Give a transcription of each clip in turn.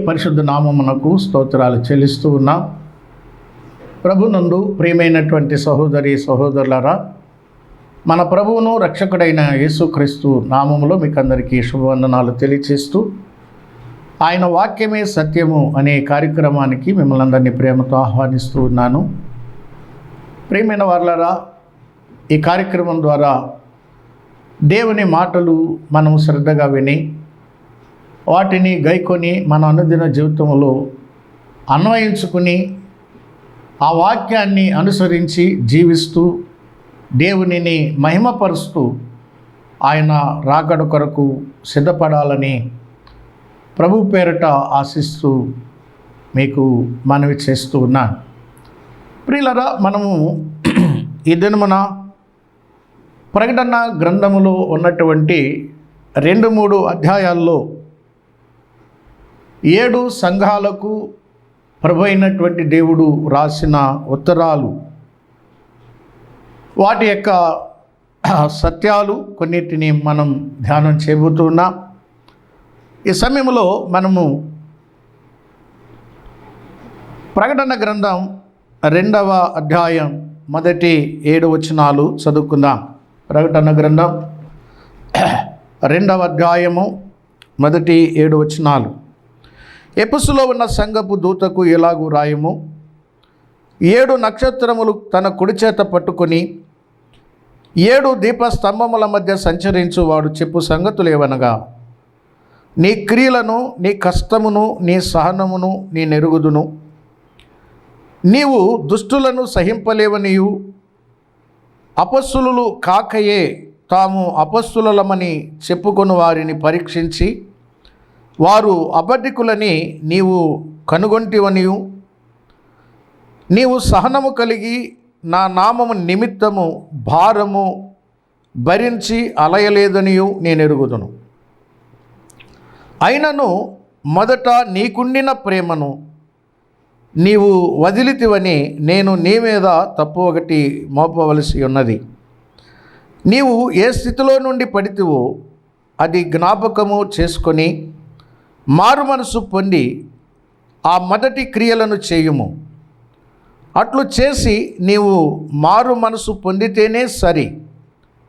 పరిశుద్ధ నామమునకు స్తోత్రాలు చెల్లిస్తూ ఉన్నాం. ప్రభునందు ప్రియమైనటువంటి సహోదరి సహోదరులారా, మన ప్రభువును రక్షకుడైన యేసుక్రీస్తు నామములో మీకు అందరికీ శుభవందనాలు తెలియచేస్తూ, ఆయన వాక్యమే సత్యము అనే కార్యక్రమానికి మిమ్మల్ని అందరినీ ప్రేమతో ఆహ్వానిస్తూ ఉన్నాను. ప్రియమైన వారలారా, ఈ కార్యక్రమం ద్వారా దేవుని మాటలు మనం శ్రద్ధగా విని వాటిని గైకొని మన అనుదిన జీవితంలో అన్వయించుకుని ఆ వాక్యాన్ని అనుసరించి జీవిస్తూ దేవునిని మహిమపరుస్తూ ఆయన రాకడ కొరకు సిద్ధపడాలని ప్రభు పేరిట ఆశిస్తూ మీకు మనవి చేస్తూ ఉన్నాను. ప్రియులారా, మనము ఈ దినమున ప్రకటన గ్రంథములో ఉన్నటువంటి 2-3 అధ్యాయాల్లో 7 సంఘాలకు ప్రభు అయినటువంటి దేవుడు రాసిన ఉత్తరాలు, వాటి యొక్క సత్యాలు కొన్నిటిని మనం ధ్యానం చేయబోతున్నాం. ఈ సమయంలో మనము ప్రకటన గ్రంథం 2వ అధ్యాయం మొదటి 7 వచనాలు చదువుకుందాం. ప్రకటన గ్రంథం 2వ అధ్యాయము మొదటి 7 వచనాలు. ఎఫెసులో ఉన్న సంఘపు దూతకు ఎలాగూ రాయము, 7 నక్షత్రములు తన కుడి చేత పట్టుకొని 7 దీపస్తంభముల మధ్య సంచరించు వాడు చెప్పు సంగతులేవనగా, నీ క్రియలను, నీ కష్టమును, నీ సహనమును నీ నెరుగుదును. నీవు దుష్టులను సహింపలేవనియు, అపస్సులు కాకయే తాము అపస్సులమని చెప్పుకొని వారిని పరీక్షించి వారు అబద్ధికులని నీవు కనుగొంటివనియు, నీవు సహనము కలిగి నా నామము నిమిత్తము భారము భరించి అలయలేదనియు నేను ఎరుగుదును. అయినను మొదట నీకుండిన ప్రేమను నీవు వదిలితివని నేను నీ మీద తప్పు ఒకటి మోపవలసి ఉన్నది. నీవు ఏ స్థితిలో నుండి పడితివో అది జ్ఞాపకము చేసుకొని మారు మనసు పొంది ఆ మొదటి క్రియలను చేయుము. అట్లు చేసి నీవు మారు మనసు పొందితేనే సరి,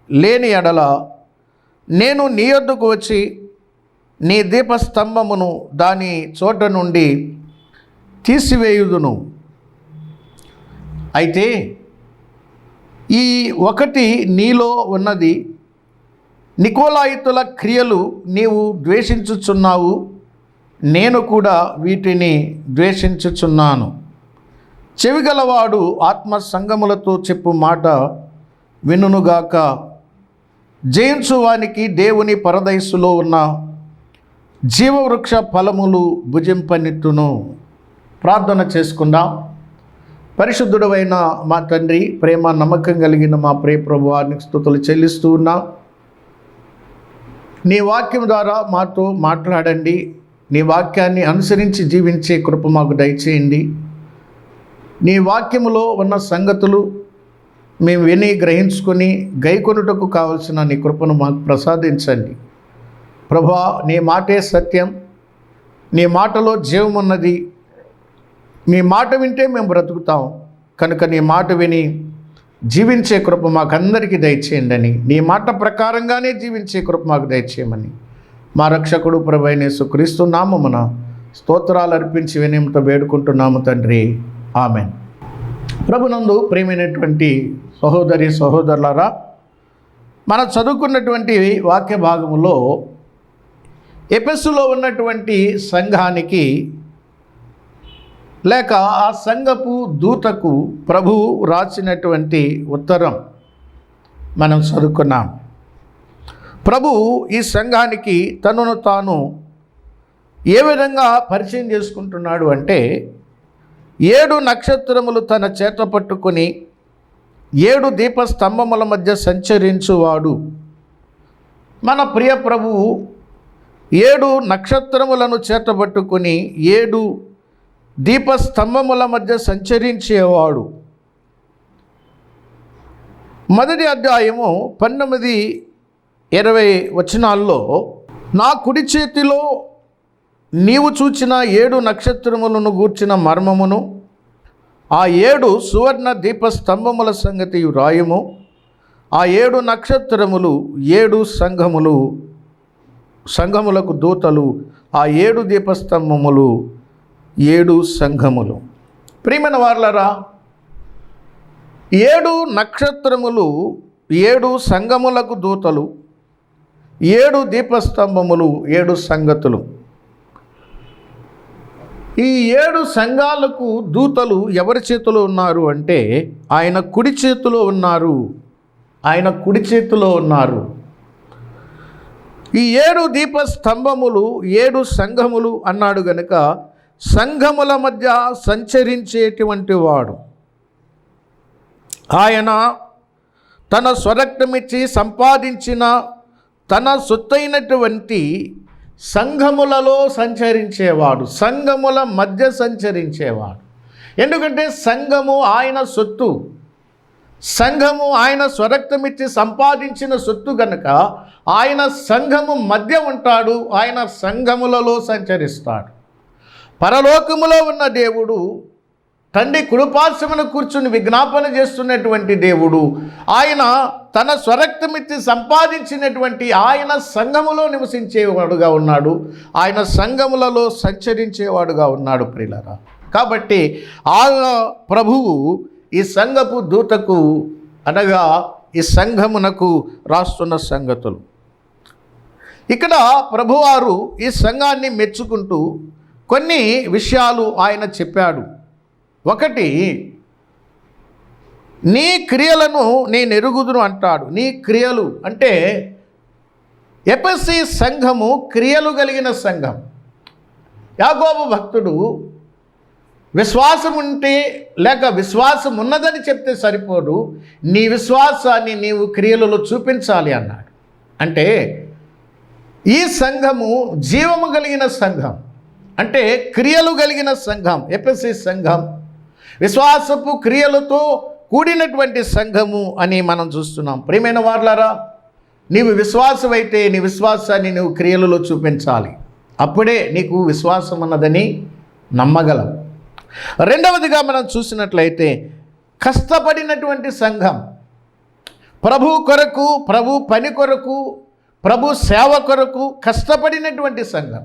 లేని ఎడల నేను నీ యొద్దకు వచ్చి నీ దీపస్తంభమును దాని చోట నుండి తీసివేయుదును. అయితే ఈ ఒకటి నీలో ఉన్నది, నికోలాయితుల క్రియలు నీవు ద్వేషించుచున్నావు, నేను కూడా వీటిని ద్వేషించుచున్నాను. చెవిగలవాడు ఆత్మ సంగములతో చెప్పు మాట వినుగాక. జయించువానికి దేవుని పరదైసులో ఉన్న జీవవృక్ష ఫలములు భుజింపనిత్తును. ప్రార్థన చేసుకుందాం. పరిశుద్ధుడైన మా తండ్రి, ప్రేమ నమ్మకం కలిగిన మా ప్రియ ప్రభువానికి స్తుతులు చెల్లిస్తూ ఉన్నాం. నీ వాక్యం ద్వారా మాతో మాట్లాడండి. నీ వాక్యాన్ని అనుసరించి జీవించే కృప మాకు దయచేయండి. నీ వాక్యములో ఉన్న సంగతులు మేము విని గ్రహించుకొని గైకొనుటకు కావలసిన నీ కృపను మాకు ప్రసాదించండి. ప్రభువా, నీ మాటే సత్యం, నీ మాటలో జీవమున్నది. నీ మాట వింటే మేము బ్రతుకుతాం కనుక నీ మాట విని జీవించే కృప మాకందరికీ దయచేయండి అని, నీ మాట ప్రకారంగానే జీవించే కృప మాకు దయచేయమని మా రక్షకుడు ప్రభు అయిన యేసుక్రీస్తు నామమున స్తోత్రాలు అర్పించి వినయంతో వేడుకుంటున్నాము తండ్రి. ఆమెన్. ప్రభునందు ప్రియమైనటువంటి సహోదరి సహోదరులారా, మనం చదువుకున్నటువంటి వాక్య భాగములో ఎఫెసులో ఉన్నటువంటి సంఘానికి లేక ఆ సంఘపు దూతకు ప్రభువు రాసినటువంటి ఉత్తరం మనం చదువుకున్నాం. ప్రభువు ఈ సంఘానికి తనను తాను ఏ విధంగా పరిచయం చేసుకుంటున్నాడు అంటే, 7 నక్షత్రములు తన చేత పట్టుకొని 7 దీపస్తంభముల మధ్య సంచరించువాడు. మన ప్రియ ప్రభువు 7 నక్షత్రములను చేతబట్టుకొని 7 దీపస్తంభముల మధ్య సంచరించేవాడు. మొదటి అధ్యాయము 19-20 వచనాల్లో, నా కుడి చేతిలో నీవు చూచిన 7 నక్షత్రములను గూర్చిన మర్మమును, ఆ 7 సువర్ణ దీపస్తంభముల సంగతి వ్రాయుము. ఆ 7 నక్షత్రములు 7 సంఘములకు దూతలు, ఆ 7 దీపస్తంభములు 7 సంఘములు. ప్రియమైన వారలారా, 7 నక్షత్రములు 7 సంఘములకు దూతలు, 7 దీపస్తంభములు 7 సంగతులు. ఈ 7 సంఘాలకు దూతలు ఎవరి చేతిలో ఉన్నారు అంటే ఆయన కుడి చేతిలో ఉన్నారు. ఆయన కుడి చేతిలో ఉన్నారు. ఈ 7 దీపస్తంభములు 7 సంఘములు అన్నాడు గనుక సంఘముల మధ్య సంచరించేటువంటి వాడు ఆయన. తన స్వరక్తమిచ్చి సంపాదించిన తన సొత్తైనటువంటి సంఘములలో సంచరించేవాడు, సంఘముల మధ్య సంచరించేవాడు. ఎందుకంటే సంఘము ఆయన సొత్తు, సంఘము ఆయన స్వరక్తమిచ్చి సంపాదించిన సొత్తు గనుక ఆయన సంఘము మధ్య ఉంటాడు, ఆయన సంఘములలో సంచరిస్తాడు. పరలోకములో ఉన్న దేవుడు, తండ్రి కుడిపార్శ్వమున కూర్చుని విజ్ఞాపన చేస్తున్నటువంటి దేవుడు, ఆయన తన స్వరక్తమిచ్చి సంపాదించినటువంటి ఆయన సంఘములో నివసించేవాడుగా ఉన్నాడు, ఆయన సంఘములలో సంచరించేవాడుగా ఉన్నాడు ప్రియులారా. కాబట్టి ఆ ప్రభువు ఈ సంఘపు దూతకు అనగా ఈ సంఘమునకు రాస్తున్న సంగతులు. ఇక్కడ ప్రభువారు ఈ సంఘాన్ని మెచ్చుకుంటూ కొన్ని విషయాలు ఆయన చెప్పాడు. ఒకటి, నీ క్రియలను నేను ఎరుగుదును అంటాడు. నీ క్రియలు అంటే ఎఫెసీ సంఘము క్రియలు కలిగిన సంఘం. యాకోబు భక్తుడు విశ్వాసం ఉంటే లేక విశ్వాసం ఉన్నదని చెప్తే సరిపోదు, నీ విశ్వాసాన్ని నీవు క్రియలలో చూపించాలి అన్నాడు. అంటే ఈ సంఘము జీవము కలిగిన సంఘం, అంటే క్రియలు కలిగిన సంఘం. ఎఫెసీ సంఘం విశ్వాసపు క్రియలతో కూడినటువంటి సంఘము అని మనం చూస్తున్నాం. ప్రియమైన వారలారా, నీవు విశ్వాసమైతే నీ విశ్వాసాన్ని నువ్వు క్రియలలో చూపించాలి. అప్పుడే నీకు విశ్వాసం అన్నదని నమ్మగలం. రెండవదిగా మనం చూసినట్లయితే కష్టపడినటువంటి సంఘం, ప్రభు కొరకు, ప్రభు పని కొరకు, ప్రభు సేవ కొరకు కష్టపడినటువంటి సంఘం.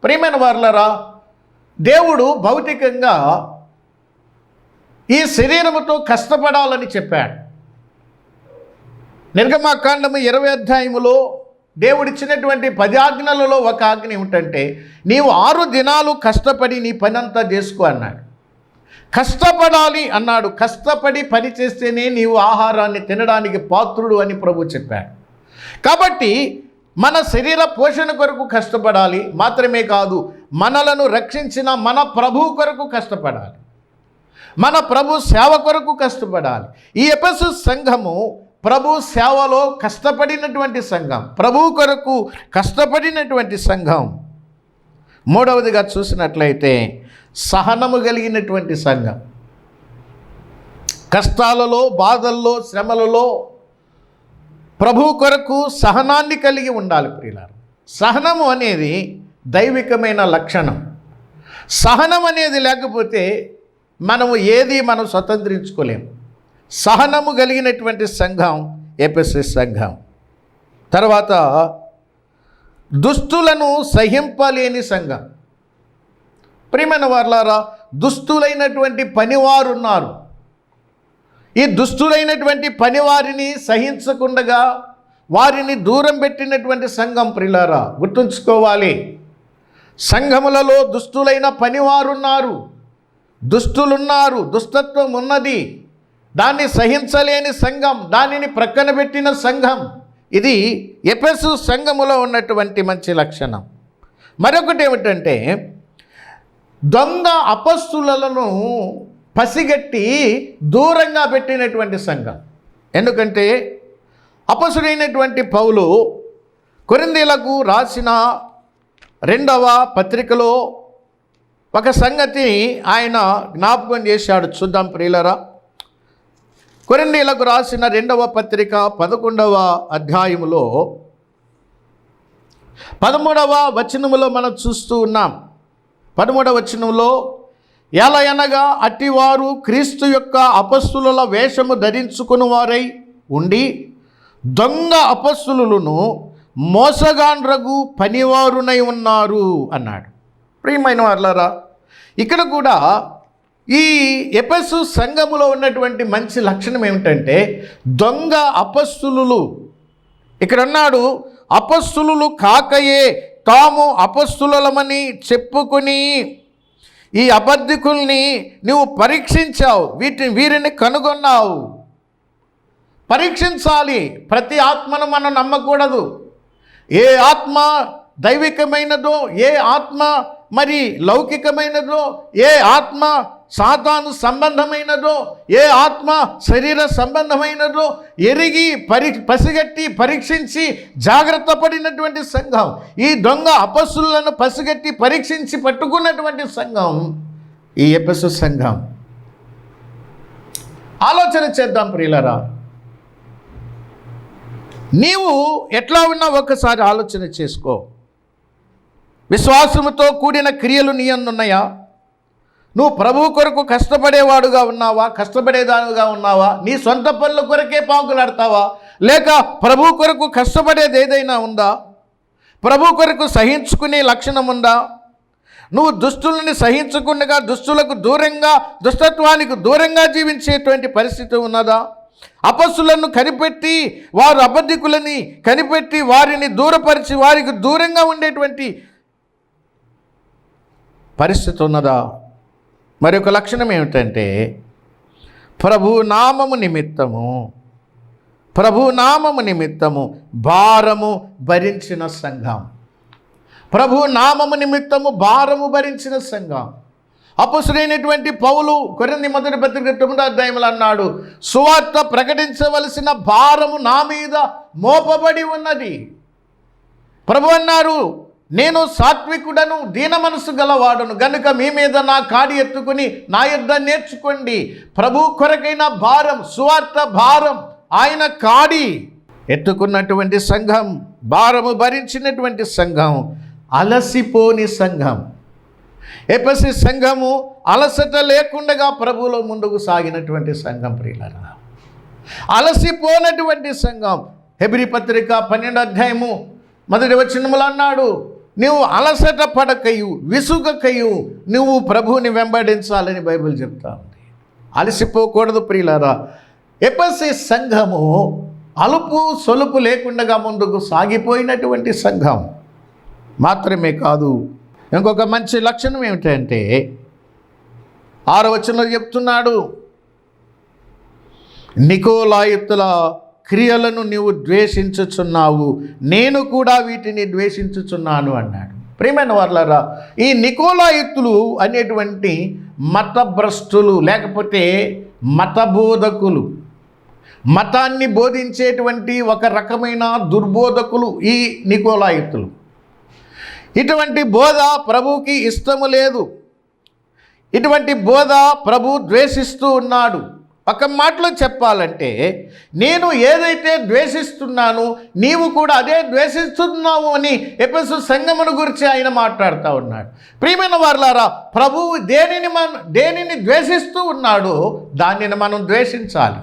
ప్రియమైన వారలారా, దేవుడు భౌతికంగా ఈ శరీరముతో కష్టపడాలని చెప్పాడు. నిర్గమాకాండము 20 అధ్యాయములో దేవుడిచ్చినటువంటి 10 ఆజ్ఞలలో ఒక ఆజ్ఞ ఏమిటంటే, నీవు 6 దినాలు కష్టపడి నీ పని అంతా చేసుకో అన్నాడు. కష్టపడాలి అన్నాడు. కష్టపడి పని చేస్తేనే నీవు ఆహారాన్ని తినడానికి పాత్రుడు అని ప్రభు చెప్పాడు. కాబట్టి మన శరీర పోషణ కొరకు కష్టపడాలి మాత్రమే కాదు, మనలను రక్షించిన మన ప్రభు కొరకు కష్టపడాలి, మన ప్రభు సేవ కొరకు కష్టపడాలి. ఈ ఎఫెసు సంఘము ప్రభు సేవలో కష్టపడినటువంటి సంఘం, ప్రభు కొరకు కష్టపడినటువంటి సంఘం. మూడవదిగా చూసినట్లయితే సహనము కలిగినటువంటి సంఘం. కష్టాలలో, బాధల్లో, శ్రమలలో ప్రభు కొరకు సహనాన్ని కలిగి ఉండాలి ప్రియులారా. సహనము అనేది దైవికమైన లక్షణం. సహనం అనేది లేకపోతే మనం స్వతంత్రించుకోలేము. సహనము కలిగినటువంటి సంఘం ఎఫెసీ సంఘం. తర్వాత దుస్తులను సహింపలేని సంఘం. ప్రియమైన వారలారా, దుస్తులైనటువంటి పనివారు ఉన్నారు. ఈ దుస్తులైనటువంటి పనివారిని సహించకుండగా వారిని దూరం పెట్టినటువంటి సంఘం ప్రియులారా. గుర్తుంచుకోవాలి, సంఘములలో దుస్తులైన పనివారున్నారు, దుష్టులున్నారు, దుష్టత్వం ఉన్నది. దాన్ని సహించలేని సంఘం, దానిని ప్రక్కన పెట్టిన సంఘం. ఇది ఎఫెసు సంఘములో ఉన్నటువంటి మంచి లక్షణం. మరొకటి ఏమిటంటే దొంగ అపస్తులను పసిగట్టి దూరంగా పెట్టినటువంటి సంఘం. ఎందుకంటే అపస్తుడైనటువంటి పౌలు కొరింథీయులకు రాసిన 2వ పత్రికలో ఒక సంగతి ఆయన జ్ఞాపకం చేశాడు. చూద్దాం ప్రియులరా. కొరింథీయులకు రాసిన 2వ పత్రిక 11వ అధ్యాయములో 13వ వచనములో మనం చూస్తూ ఉన్నాం. 13వ వచనంలో, ఎలయనగా అట్టివారు క్రీస్తు యొక్క అపొస్తలుల వేషము ధరించుకుని వారై ఉండి దొంగ అపొస్తలులను మోసగాండ్రగు పనివారునై ఉన్నారు అన్నాడు. ప్రియమైన వారలారా, ఇక్కడ కూడా ఈ ఎఫెసు సంఘములో ఉన్నటువంటి మంచి లక్షణం ఏమిటంటే దొంగ అపొస్తలులు. ఇక్కడ అన్నాడు, అపొస్తలులు కాకయే తాము అపొస్తలులమని చెప్పుకొని ఈ అబద్ధికుల్ని నువ్వు పరీక్షించావు, వీరిని కనుగొన్నావు. పరీక్షించాలి. ప్రతి ఆత్మను మనం నమ్మకూడదు. ఏ ఆత్మ దైవికమైనదో, ఏ ఆత్మ మరి లౌకికమైనదో, ఏ ఆత్మ సాతాను సంబంధమైనదో, ఏ ఆత్మ శరీర సంబంధమైనదో ఎరిగి పసిగట్టి పరీక్షించి జాగ్రత్త పడినటువంటి సంఘం, ఈ దొంగ అపొస్తలులను పసిగట్టి పరీక్షించి పట్టుకున్నటువంటి సంఘం ఈ ఎఫెసు సంఘం. ఆలోచన చేద్దాం ప్రియులారా. నీవు ఎట్లా ఉన్నావు ఒకసారి ఆలోచన చేసుకో. విశ్వాసముతో కూడిన క్రియలు నీ అందున్నాయా? నువ్వు ప్రభువు కొరకు కష్టపడేవాడుగా ఉన్నావా? కష్టపడేదానిగా ఉన్నావా? నీ సొంత పనుల కొరకే పాకులాడతావా? లేక ప్రభువు కొరకు కష్టపడేది ఏదైనా ఉందా? ప్రభు కొరకు సహించుకునే లక్షణం ఉందా? నువ్వు దుష్టులని సహించకుండా దుష్టులకు దూరంగా, దుష్టత్వానికి దూరంగా జీవించేటువంటి పరిస్థితి ఉన్నదా? అపొస్తలులను కనిపెట్టి వారు అబద్ధికులని కనిపెట్టి వారిని దూరపరిచి వారికి దూరంగా ఉండేటువంటి పరిస్థితి ఉన్నదా? మరొక లక్షణం ఏమిటంటే ప్రభు నామము నిమిత్తము భారము భరించిన సంఘం. ప్రభు నామము నిమిత్తము భారము భరించిన సంఘం. అపొస్తలుడైనటువంటి పౌలు కొరింథీ మొదటి పత్రిక 9వ అధ్యాయంలో అన్నాడు, సువార్త ప్రకటించవలసిన భారము నా మీద మోపబడి ఉన్నది. ప్రభు అన్నారు, నేను సాత్వికుడను, దీన మనసు గలవాడును గనుక మీ మీద నా కాడి ఎత్తుకుని నా యొద్ద నేర్చుకోండి. ప్రభు కొరకైన భారం, సువార్త భారం, ఆయన కాడి ఎత్తుకున్నటువంటి సంఘం, భారము భరించినటువంటి సంఘం, అలసిపోని సంఘం. ఎఫెసు సంఘము అలసట లేకుండా ప్రభువులో ముందుకు సాగినటువంటి సంఘం ప్రియులారా. అలసిపోనటువంటి సంఘం. హెబ్రీ పత్రిక 12వ అధ్యాయము 1వ వచనములో అన్నాడు, నువ్వు అలసట పడకయు విసుగకయు నువ్వు ప్రభువుని వెంబడించాలని బైబిల్ చెప్తా ఉంది. అలసిపోకూడదు ప్రియులారా. ఎఫెసు సంఘము అలుపు సొలుపు లేకుండా ముందుకు సాగిపోయినటువంటి సంఘం మాత్రమే కాదు, ఇంకొక మంచి లక్షణం ఏమిటంటే 6వ వచనంలో చెప్తున్నాడు, నికోలాయితుల క్రియలను నీవు ద్వేషించుచున్నావు, నేను కూడా వీటిని ద్వేషించుచున్నాను అన్నాడు. ప్రియమైన వారలారా, ఈ నికోలాయితులు అనేటువంటి మతభ్రష్టులు లేకపోతే మతబోధకులు, మతాన్ని బోధించేటువంటి ఒక రకమైన దుర్బోధకులు ఈ నికోలాయితులు. ఇటువంటి బోధ ప్రభువుకి ఇష్టము లేదు. ఇటువంటి బోధ ప్రభు ద్వేషిస్తూ ఉన్నాడు. ఒక మాటలో చెప్పాలంటే, నేను ఏదైతే ద్వేషిస్తున్నానో నీవు కూడా అదే ద్వేషిస్తున్నావు అని ఎఫెసు సంఘమును గురించి ఆయన మాట్లాడుతూ ఉన్నాడు. ప్రియమైన వారలారా, ప్రభువు దేనిని ద్వేషిస్తూ ఉన్నాడో దానిని మనం ద్వేషించాలి.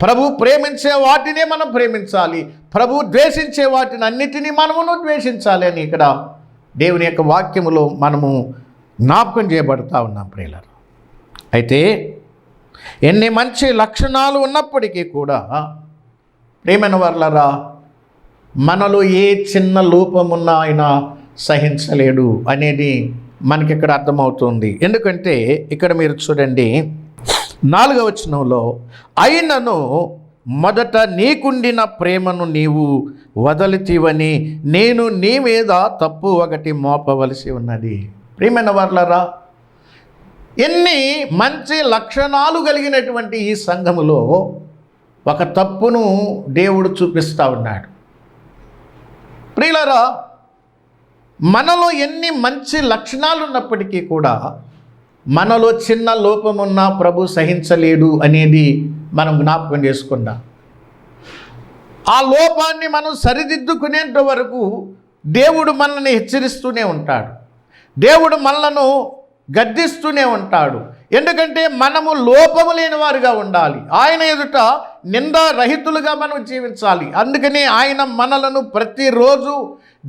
ప్రభు ప్రేమించే వాటినే మనం ప్రేమించాలి, ప్రభు ద్వేషించే వాటిని అన్నిటినీ మనమును ద్వేషించాలి అని ఇక్కడ దేవుని యొక్క వాక్యములో మనము జ్ఞాపకం చేయబడతా ఉన్నాం ప్రియులారా. అయితే ఎన్ని మంచి లక్షణాలు ఉన్నప్పటికీ కూడా ప్రియమైన వారలారా, మనలో ఏ చిన్న లోపమున్నా ఆయన సహించలేడు అనేది మనకి ఇక్కడ అర్థమవుతుంది. ఎందుకంటే ఇక్కడ మీరు చూడండి 4వ వచనంలో, అయినను మొదట నీకుండిన ప్రేమను నీవు వదలితివని నేను నీ మీద తప్పు ఒకటి మోపవలసి ఉన్నది. ప్రియమైన వారలారా, ఎన్ని మంచి లక్షణాలు కలిగినటువంటి ఈ సంఘములో ఒక తప్పును దేవుడు చూపిస్తూ ఉన్నాడు. ప్రియులారా, మనలో ఎన్ని మంచి లక్షణాలు ఉన్నప్పటికీ కూడా మనలో చిన్న లోపమున్నా ప్రభు సహించలేడు అనేది మనం జ్ఞాపకం చేసుకుందాం. ఆ లోపాన్ని మనం సరిదిద్దుకునేంత వరకు దేవుడు మనల్ని హెచ్చరిస్తూనే ఉంటాడు. దేవుడు మనలను గద్దిస్తూనే ఉంటాడు. ఎందుకంటే మనము లోపము లేని వారుగా ఉండాలి. ఆయన ఎదుట నిందారహితులుగా మనం జీవించాలి. అందుకని ఆయన మనలను ప్రతిరోజు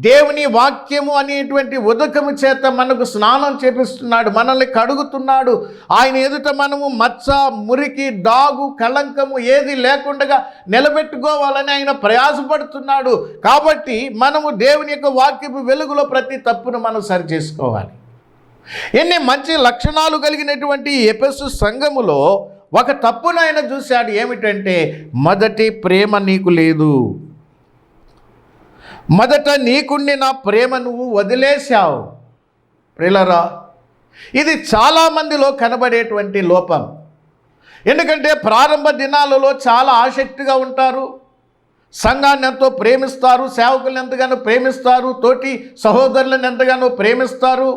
దేవుని వాక్యము అనేటువంటి ఉదకము చేత మనకు స్నానం చేపిస్తున్నాడు, మనల్ని కడుగుతున్నాడు. ఆయన ఎదుట మనము మచ్చ, మురికి, డాగు, కళంకము ఏది లేకుండా నిలబెట్టుకోవాలని ఆయన ప్రయాసపడుతున్నాడు. కాబట్టి మనము దేవుని యొక్క వాక్యపు వెలుగులో ప్రతి తప్పును మనం సరి చేసుకోవాలి. ఎన్ని మంచి లక్షణాలు కలిగినటువంటి ఎఫెసు సంఘములో ఒక తప్పును ఆయన చూశాడు. ఏమిటంటే మొదటి ప్రేమ నీకు లేదు. మొదట నీకుండి నా ప్రేమ నువ్వు వదిలేశావు. ప్రియులారా, ఇది చాలామందిలో కనబడేటువంటి లోపం. ఎందుకంటే ప్రారంభ దినాలలో చాలా ఆసక్తిగా ఉంటారు, సంఘాన్ని ఎంతో ప్రేమిస్తారు, సేవకులను ఎంతగానో ప్రేమిస్తారు, తోటి సహోదరులను ఎంతగానో ప్రేమిస్తారు,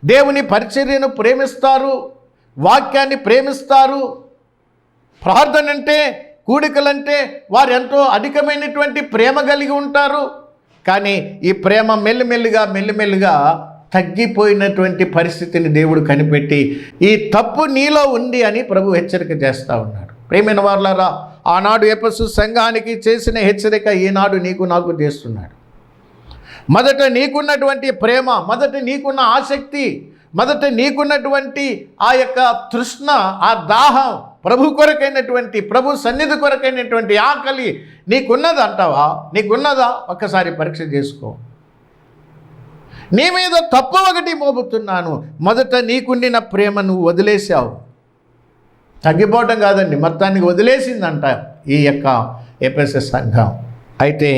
దేవుని పరిచర్యను ప్రేమిస్తారు, వాక్యాన్ని ప్రేమిస్తారు. ప్రార్థన అంటే, కూడికలంటే వారు ఎంతో అధికమైనటువంటి ప్రేమ కలిగి ఉంటారు. కానీ ఈ ప్రేమ మెల్లిమెల్లిగా తగ్గిపోయినటువంటి పరిస్థితిని దేవుడు కనిపెట్టి ఈ తప్పు నీలో ఉంది అని ప్రభు హెచ్చరిక చేస్తూ ఉన్నాడు. ప్రియమైన వారులారా, ఆనాడు ఎఫెసు సంఘానికి చేసిన హెచ్చరిక ఈనాడు నీకు నాకు చేస్తున్నాడు. మొదట నీకున్నటువంటి ప్రేమ, మొదట నీకున్న ఆసక్తి, మొదట నీకున్నటువంటి ఆ యొక్క తృష్ణ, ఆ దాహం, ప్రభు కొరకైనటువంటి, ప్రభు సన్నిధి కొరకైనటువంటి ఆకలి నీకున్నది అంటావా? నీకున్నదా? ఒక్కసారి పరీక్ష చేసుకో. నీ మీద తప్పు ఒకటి మోపుతున్నాను. మొదట నీకుండిన ప్రేమ నువ్వు వదిలేసావు. తగ్గిపోవటం కాదండి, మొత్తానికి వదిలేసిందంట ఈ యొక్క ఎఫెసు సంఘం. అయితే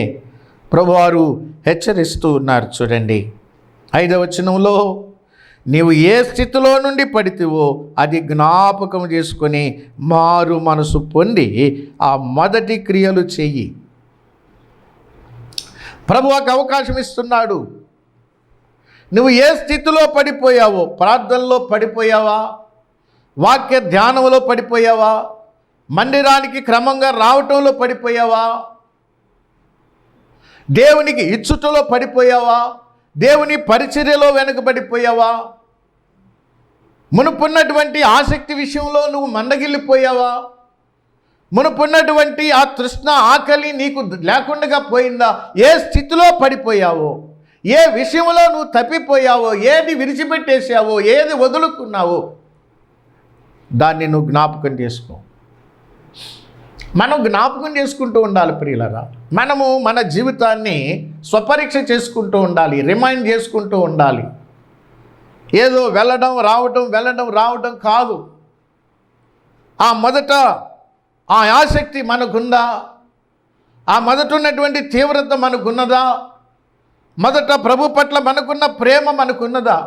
ప్రభువారు హెచ్చరిస్తూ ఉన్నారు. చూడండి 5వ వచనంలో, నీవు ఏ స్థితిలో నుండి పడితివో అది జ్ఞాపకం చేసుకొని మారు మనసు పొంది ఆ మొదటి క్రియలు చెయ్యి. ప్రభు ఒక అవకాశం ఇస్తున్నాడు. నువ్వు ఏ స్థితిలో పడిపోయావో, ప్రార్థనలో పడిపోయావా, వాక్య ధ్యానంలో పడిపోయావా, మందిరానికి క్రమంగా రావటంలో పడిపోయావా, దేవునికి ఇచ్చుటలో పడిపోయావా, దేవుని పరిచర్యలో వెనుకబడిపోయావా, మునుపున్నటువంటి ఆసక్తి విషయంలో నువ్వు మందగిల్లిపోయావా, మునుపున్నటువంటి ఆ తృష్ణ, ఆకలి నీకు లేకుండా పోయిందా? ఏ స్థితిలో పడిపోయావో, ఏ విషయంలో నువ్వు తప్పిపోయావో, ఏది విడిచిపెట్టేసావో, ఏది వదులుకున్నావో దాన్ని నువ్వు జ్ఞాపకం చేసుకో. మనం జ్ఞాపకం చేసుకుంటూ ఉండాలి ప్రియులరా. మనము మన జీవితాన్ని స్వపరీక్ష చేసుకుంటూ ఉండాలి, రిమైండ్ చేసుకుంటూ ఉండాలి. ఏదో వెళ్ళడం రావడం కాదు. ఆ మొదట ఆ ఆసక్తి మనకుందా? ఆ మొదట ఉన్నటువంటి తీవ్రత మనకున్నదా? మొదట ప్రభు పట్ల మనకున్న ప్రేమ మనకున్నదా?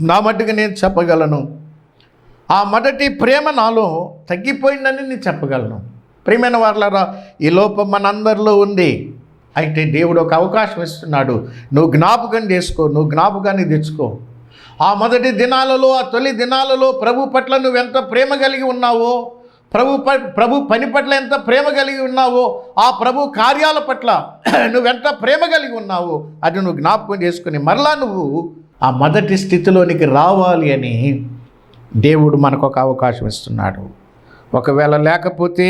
నా మట్టుకు నేను చెప్పగలను, ఆ మొదటి ప్రేమ నాలో తగ్గిపోయిందని నేను చెప్పగలను. ప్రియమైన వారులారా, ఈ లోపం మనందరిలో ఉంది. అయితే దేవుడు ఒక అవకాశం ఇస్తున్నాడు. నువ్వు జ్ఞాపకం చేసుకో, నువ్వు జ్ఞాపకాన్ని తెచ్చుకో. ఆ మొదటి దినాలలో, ఆ తొలి దినాలలో ప్రభు పట్ల నువ్వు ఎంత ప్రేమ కలిగి ఉన్నావో, ప్రభు పని పట్ల ఎంత ప్రేమ కలిగి ఉన్నావో, ఆ ప్రభు కార్యాల పట్ల నువ్వెంత ప్రేమ కలిగి ఉన్నావో అది నువ్వు జ్ఞాపకం చేసుకుని మరలా నువ్వు ఆ మొదటి స్థితిలోనికి రావాలి అని దేవుడు మనకు ఒక అవకాశం ఇస్తున్నాడు. ఒకవేళ లేకపోతే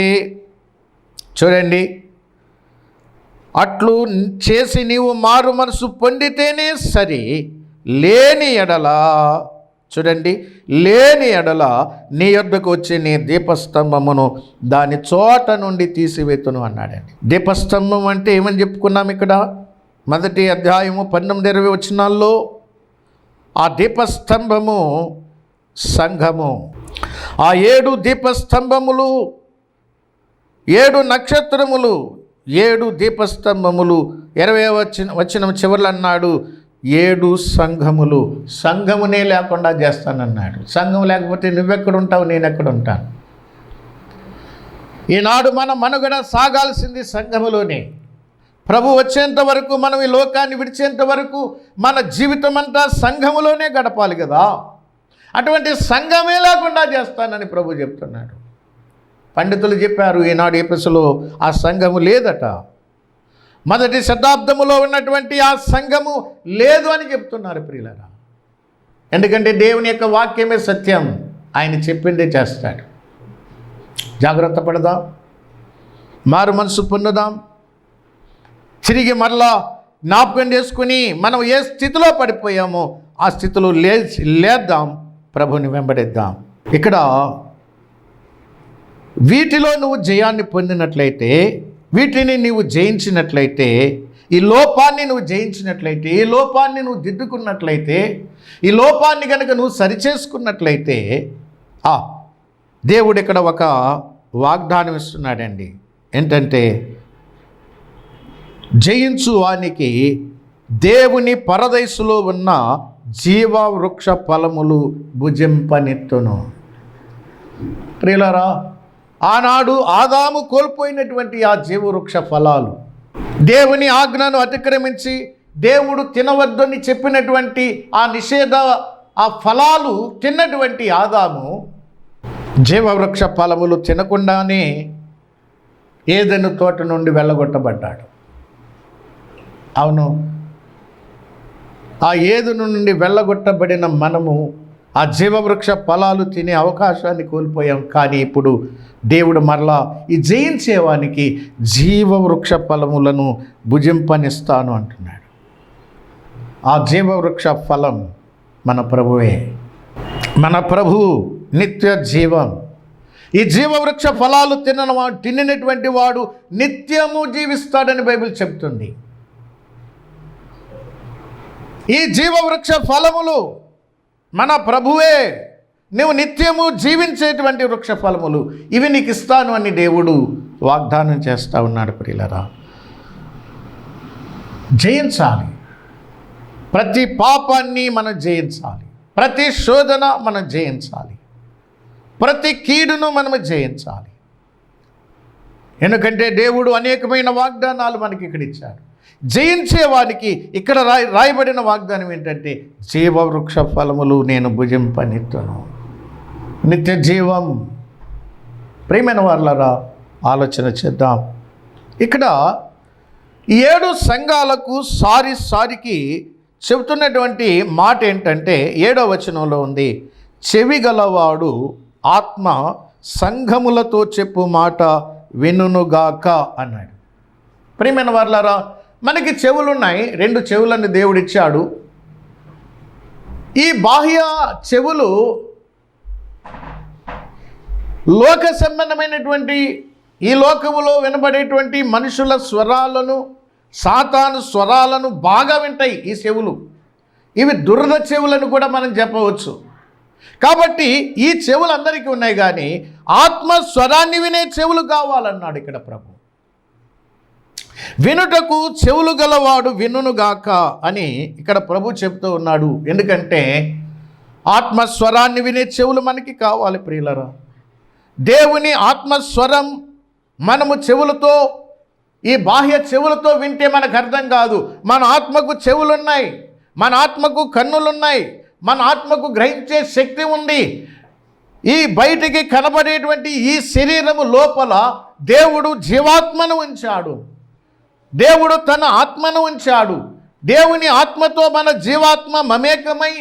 చూడండి, అట్లు చేసి నీవు మారు మనసు పొందితేనే సరి, లేని ఎడల, చూడండి, లేని ఎడల నీ యొద్దకు వచ్చి నీ దీపస్తంభమును దాని చోట నుండి తీసివేతును అన్నాడండి. దీపస్తంభం అంటే ఏమని చెప్పుకున్నాం ఇక్కడ? మొదటి అధ్యాయము 19-20 వచనాల్లో ఆ దీపస్తంభము సంఘము. ఆ 7 దీపస్తంభములు, 7 నక్షత్రములు, 7 దీపస్తంభములు, 20వ వచనం చివరిలో అన్నాడు 7 సంఘములు. సంఘమునే లేకుండా చేస్తానన్నాడు. సంఘం లేకపోతే నువ్వెక్కడుంటావు, నేనెక్కడుంటాను? ఈనాడు మన మనుగడ సాగాల్సింది సంఘములోనే. ప్రభు వచ్చేంత వరకు, మనం ఈ లోకాన్ని విడిచేంత వరకు మన జీవితం అంతా సంఘములోనే గడపాలి కదా. అటువంటి సంఘమే లేకుండా చేస్తానని ప్రభు చెప్తున్నాడు. పండితులు చెప్పారు ఈనాడు ఎఫెసులో ఆ సంఘము లేదట. మొదటి శతాబ్దములో ఉన్నటువంటి ఆ సంఘము లేదు అని చెప్తున్నారు ప్రియులారా. ఎందుకంటే దేవుని యొక్క వాక్యమే సత్యం, ఆయన చెప్పిందే చేస్తాడు. జాగ్రత్త పడదాం, మారు మనసు పొందుదాం, తిరిగి మరలా జ్ఞాపకం చేసుకుని మనం ఏ స్థితిలో పడిపోయామో ఆ స్థితిలో లేద్దాం, ప్రభుని వెంబడిద్దాం. ఇక్కడ వీటిలో నువ్వు జయాన్ని పొందినట్లయితే, వీటిని నీవు జయించినట్లయితే, ఈ లోపాన్ని నువ్వు జయించినట్లయితే, ఈ లోపాన్ని నువ్వు దిద్దుకున్నట్లయితే, ఈ లోపాన్ని కనుక నువ్వు సరిచేసుకున్నట్లయితే, దేవుడు ఇక్కడ ఒక వాగ్దానం ఇస్తున్నాడండి. ఏంటంటే, జయించు వానికి దేవుని పరదైసులో ఉన్న జీవవృక్ష ఫలములు భుజింపనెత్తును. ప్రియులారా, ఆనాడు ఆదాము కోల్పోయినటువంటి ఆ జీవవృక్ష ఫలాలు, దేవుని ఆజ్ఞను అతిక్రమించి దేవుడు తినవద్దని చెప్పినటువంటి ఆ నిషేధ ఆ ఫలాలు తిన్నటువంటి ఆదాము జీవవృక్ష ఫలములు తినకుండానే ఏదెను తోట నుండి వెళ్ళగొట్టబడ్డాడు. అవును, ఆ ఏదెను నుండి వెళ్ళగొట్టబడిన మనము ఆ జీవవృక్ష ఫలాలు తినే అవకాశాన్ని కోల్పోయాం. కానీ ఇప్పుడు దేవుడు మరలా ఈ జయించేవానికి జీవవృక్ష ఫలములను భుజింపనిస్తాను అంటున్నాడు. ఆ జీవవృక్ష ఫలం మన ప్రభువే, మన ప్రభు నిత్య జీవం. ఈ జీవవృక్ష ఫలాలు తినటువంటి వాడు నిత్యము జీవిస్తాడని బైబిల్ చెప్తుంది. ఈ జీవవృక్ష ఫలములు మన ప్రభువే, నువ్వు నిత్యము జీవించేటువంటి వృక్ష ఫలములు ఇవి నీకు ఇస్తాను అని దేవుడు వాగ్దానం చేస్తూ ఉన్నాడు. ప్రియులారా, జయించాలి, ప్రతి పాపాన్ని మనం జయించాలి, ప్రతి శోధన మనం జయించాలి, ప్రతి కీడును మనము జయించాలి. ఎందుకంటే దేవుడు అనేకమైన వాగ్దానాలు మనకి ఇక్కడ ఇచ్చాడు. జయించేవానికి ఇక్కడ రాయబడిన వాగ్దానం ఏంటంటే, జీవవృక్ష ఫలములు నేను భుజింపనెత్తును, నిత్య జీవం. ప్రియమైన వారలారా, ఆలోచన చేద్దాం. ఇక్కడ 7 సంఘాలకు సారికి చెబుతున్నటువంటి మాట ఏంటంటే 7వ వచనంలో ఉంది, చెవి గలవాడు ఆత్మ సంఘములతో చెప్పు మాట వినుగాక అన్నాడు. ప్రియమైన వారలారా, మనకి చెవులున్నాయి, 2 చెవులను దేవుడిచ్చాడు. ఈ బాహ్య చెవులు లోక సంబంధమైనటువంటి ఈ లోకములో వినబడేటువంటి మనుషుల స్వరాలను, సాతాను స్వరాలను బాగా వింటాయి ఈ చెవులు. ఇవి దురద చెవులను కూడా మనం చెప్పవచ్చు. కాబట్టి ఈ చెవులు అందరికీ ఉన్నాయి, కానీ ఆత్మ స్వరాన్ని వినే చెవులు కావాలన్నాడు ఇక్కడ ప్రభు. వినుటకు చెవులు గలవాడు వినుగాక అని ఇక్కడ ప్రభు చెప్తూ ఉన్నాడు. ఎందుకంటే ఆత్మస్వరాన్ని వినే చెవులు మనకి కావాలి ప్రియులరా. దేవుని ఆత్మస్వరం మనము చెవులతో, ఈ బాహ్య చెవులతో వింటే మనకు అర్థం కాదు. మన ఆత్మకు చెవులున్నాయి, మన ఆత్మకు కన్నులున్నాయి, మన ఆత్మకు గ్రహించే శక్తి ఉంది. ఈ బయటికి కనబడేటువంటి ఈ శరీరము లోపల దేవుడు జీవాత్మను ఉంచాడు, దేవుడు తన ఆత్మను ఉంచాడు. దేవుని ఆత్మతో మన జీవాత్మ మమేకమై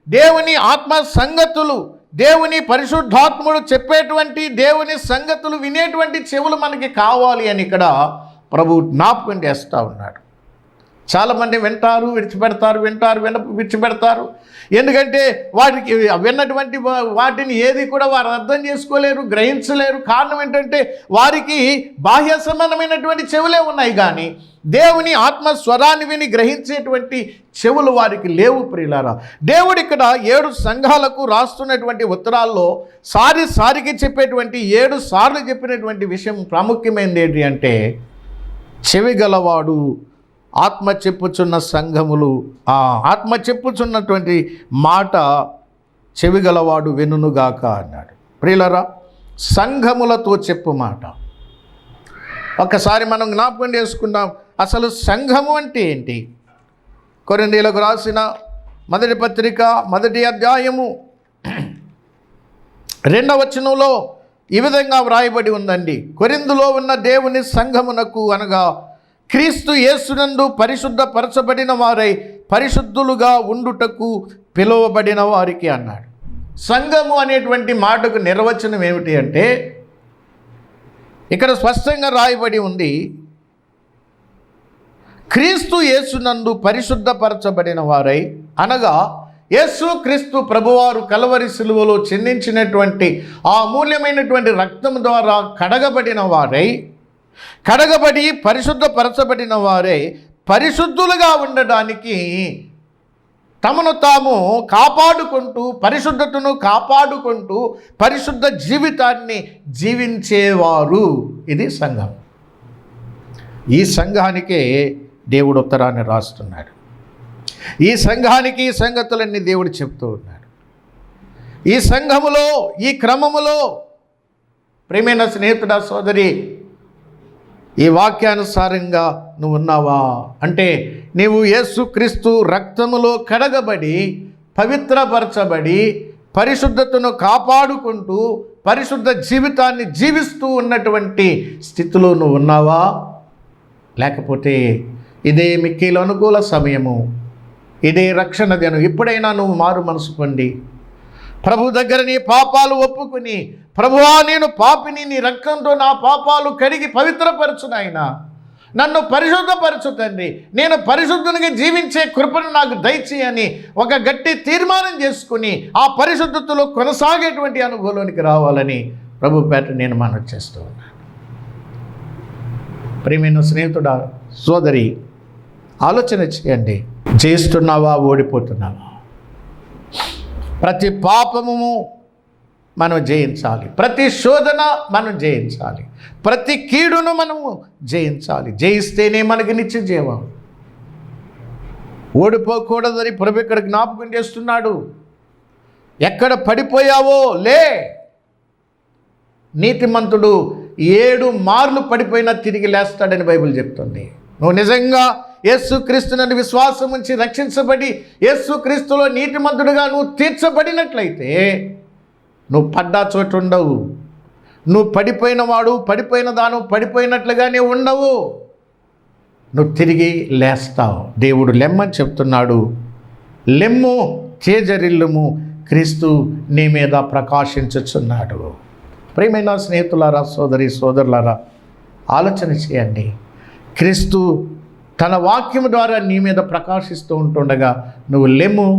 దేవుని ఆత్మ సంగతులు, దేవుని పరిశుద్ధాత్ముడు చెప్పేటువంటి దేవుని సంగతులు వినేటువంటి చెవులు మనకి కావాలి అని ఇక్కడ ప్రభు జ్ఞాపకం చేస్తూ ఉన్నాడు. చాలామంది వింటారు, విడిచిపెడతారు. ఎందుకంటే వాటికి విన్నటువంటి వాటిని ఏది కూడా వారు అర్థం చేసుకోలేరు, గ్రహించలేరు. కారణం ఏంటంటే వారికి బాహ్య సంబంధమైనటువంటి చెవులే ఉన్నాయి, కానీ దేవుని ఆత్మ స్వరాన్ని విని గ్రహించేటువంటి చెవులు వారికి లేవు ప్రియులారా. దేవుడు ఇక్కడ 7 సంఘాలకు రాస్తున్నటువంటి ఉత్తరాల్లో సారికి చెప్పేటువంటి 7 సార్లు చెప్పినటువంటి విషయం ప్రాముఖ్యమైనది ఏంటి అంటే, చెవి గలవాడు ఆత్మ చెప్పుచున్న సంఘములు, ఆ ఆత్మ చెప్పుచున్నటువంటి మాట చెవి గలవాడు వినుగాక అన్నాడు. ప్రియులారా, సంఘములతో చెప్పు మాట ఒక్కసారి మనం జ్ఞాపకం చేసుకుందాం. అసలు సంఘము అంటే ఏంటి? కొరింథీయులకు రాసిన మొదటి పత్రిక 1వ అధ్యాయము 2వ వచనంలో ఈ విధంగా వ్రాయబడి ఉందండి. కొరింథులో ఉన్న దేవుని సంఘమునకు అనగా క్రీస్తు యేసునందు పరిశుద్ధపరచబడిన వారై పరిశుద్ధులుగా ఉండుటకు పిలువబడిన వారికి అన్నాడు. సంఘము అనేటువంటి మాటకు నిర్వచనం ఏమిటి అంటే, ఇక్కడ స్పష్టంగా రాయబడి ఉంది, క్రీస్తు యేసునందు పరిశుద్ధపరచబడిన వారై, అనగా యేసు క్రీస్తు ప్రభువారు కలవరి సిలువలో చెందించినటువంటి ఆ అమూల్యమైనటువంటి రక్తం ద్వారా కడగబడిన వారై, కడగబడి పరిశుద్ధపరచబడిన వారై పరిశుద్ధులుగా ఉండడానికి తమను తాము కాపాడుకుంటూ, పరిశుద్ధతను కాపాడుకుంటూ పరిశుద్ధ జీవితాన్ని జీవించేవారు. ఇది సంఘం. ఈ సంఘానికే దేవుడు ఉత్తరాన్ని రాస్తున్నాడు. ఈ సంఘానికి ఈ సంగతులన్నీ దేవుడు చెప్తూ ఉన్నాడు. ఈ సంఘములో, ఈ క్రమములో ప్రియమైన స్నేహితుడా, సోదరి, ఈ వాక్యానుసారంగా నువ్వు ఉన్నావా అంటే, నీవు యేసుక్రీస్తు రక్తములో కడగబడి పవిత్రపరచబడి పరిశుద్ధతను కాపాడుకుంటూ పరిశుద్ధ జీవితాన్ని జీవిస్తూ ఉన్నటువంటి స్థితిలో నువ్వు ఉన్నావా? లేకపోతే ఇదే మిక్కిలి అనుకూల సమయము, ఇదే రక్షణ దినం, ఇప్పుడైనా నువ్వు మారు మనసు పొంది ప్రభు దగ్గర నీ పాపాలు ఒప్పుకుని, ప్రభువా నేను పాపిని, నీ రక్తంతో నా పాపాలు కడిగి పవిత్రపరచు నాయనా, నన్ను పరిశుద్ధపరచు తండ్రి, నేను పరిశుద్ధునిగా జీవించే కృపను నాకు దయచేయని ఒక గట్టి తీర్మానం చేసుకుని ఆ పరిశుద్ధతలో కొనసాగేటువంటి అనుభవంలోనికి రావాలని ప్రభు పేట నేను మనవి చేస్తూ ఉన్నాను. ప్రియమైన స్నేహితుడా, సోదరి, ఆలోచన చేయండి. జయిస్తున్నావా, ఓడిపోతున్నావా? ప్రతి పాపము మనం జయించాలి, ప్రతి శోధన మనం జయించాలి, ప్రతి కీడును మనము జయించాలి. జయిస్తేనే మనకి నిత్య జీవం. ఓడిపోకూడదని ప్రభు ఇక్కడ జ్ఞాపకం చేస్తున్నాడు. ఎక్కడ పడిపోయావో లే. నీతిమంతుడు 7 మార్లు పడిపోయినా తిరిగి లేస్తాడని బైబిల్ చెప్తుంది. నువ్వు నిజంగా యేసుక్రీస్తుని విశ్వాసం ఉంచి రక్షించబడి యేసుక్రీస్తులో నీతిమంతుడుగా నువ్వు తీర్చబడినట్లయితే నువ్వు పడ్డా చోటు ఉండవు. నువ్వు పడిపోయిన వాడు, పడిపోయిన దాను పడిపోయినట్లుగానే ఉండవు. నువ్వు తిరిగి లేస్తావు. దేవుడు లెమ్మని చెప్తున్నాడు. లెమ్ము, చేజరిల్లుము, క్రీస్తు నీ మీద ప్రకాశించుచున్నాడు. ప్రియమైన స్నేహితులారా, సోదరి సోదరులారా, ఆలోచన చేయండి. క్రీస్తు తన వాక్యము ద్వారా నీ మీద ప్రకాశిస్తూ ఉంటుండగా నువ్వు లెమ్ము,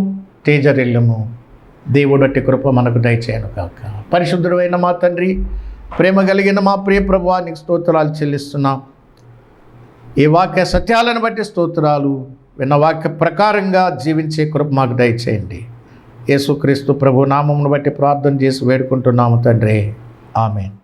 తేజరిల్లుము. దేవుడు అట్టి కృప మనకు దయచేయను కాక. పరిశుద్ధుడైన మా తండ్రి, ప్రేమ కలిగిన మా ప్రియ ప్రభువా, నీకు స్తోత్రాలు చెల్లిస్తున్నాం. ఈ వాక్య సత్యాలను బట్టి స్తోత్రాలు. విన్న వాక్య ప్రకారంగా జీవించే కృప మాకు దయచేయండి. యేసుక్రీస్తు ప్రభు నామమును బట్టి ప్రార్థన చేసి వేడుకుంటున్నాము తండ్రి. ఆమేన్.